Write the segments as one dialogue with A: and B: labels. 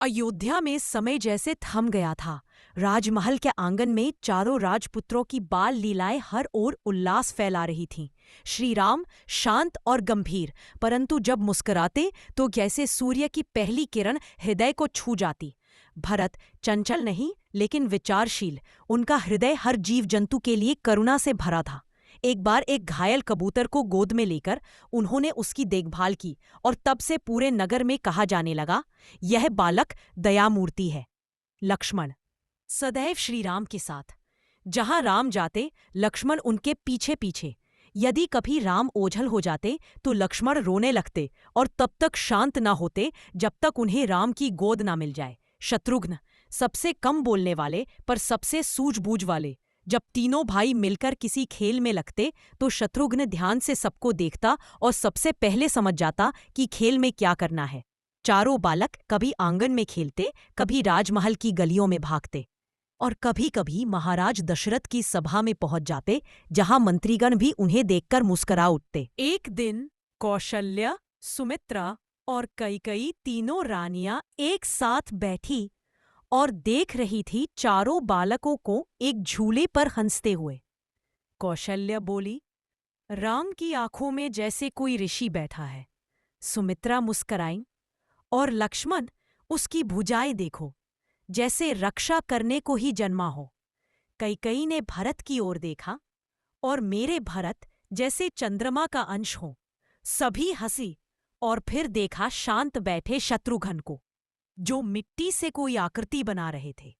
A: अयोध्या में समय जैसे थम गया था। राजमहल के आंगन में चारों राजपुत्रों की बाल लीलाएं हर ओर उल्लास फैला रही थीं। श्री राम शांत और गंभीर, परंतु जब मुस्कुराते तो जैसे सूर्य की पहली किरण हृदय को छू जाती। भरत चंचल नहीं लेकिन विचारशील, उनका हृदय हर जीव जंतु के लिए करुणा से भरा था। एक बार एक घायल कबूतर को गोद में लेकर उन्होंने उसकी देखभाल की और तब से पूरे नगर में कहा जाने लगा, यह बालक दयामूर्ति है। लक्ष्मण सदैव श्री राम के साथ, जहां राम जाते लक्ष्मण उनके पीछे पीछे। यदि कभी राम ओझल हो जाते तो लक्ष्मण रोने लगते और तब तक शांत न होते जब तक उन्हें राम की गोद न मिल जाए। शत्रुघ्न सबसे कम बोलने वाले पर सबसे सूझबूझ वाले। जब तीनों भाई मिलकर किसी खेल में लगते तो शत्रुघ्न ध्यान से सबको देखता और सबसे पहले समझ जाता कि खेल में क्या करना है। चारों बालक कभी आंगन में खेलते, कभी राजमहल की गलियों में भागते और कभी कभी महाराज दशरथ की सभा में पहुंच जाते, जहां मंत्रीगण भी उन्हें देखकर मुस्कुरा उठते। एक दिन कौशल्या, सुमित्रा और कैकेयी तीनों रानियां एक साथ बैठी और देख रही थी चारों बालकों को एक झूले पर हंसते हुए। कौशल्या बोली, राम की आंखों में जैसे कोई ऋषि बैठा है। सुमित्रा मुस्कराई, और लक्ष्मण, उसकी भुजाएं देखो, जैसे रक्षा करने को ही जन्मा हो। कैकेयी ने भरत की ओर देखा, और मेरे भरत जैसे चंद्रमा का अंश हो। सभी हंसी और फिर देखा शांत बैठे शत्रुघ्न को, जो मिट्टी से कोई आकृति बना रहे थे।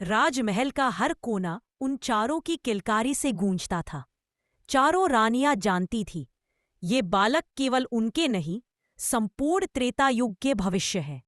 A: राजमहल का हर कोना उन चारों की किलकारी से गूंजता था। चारों रानियां जानती थी, ये बालक केवल उनके नहीं, संपूर्ण त्रेता युग के भविष्य है।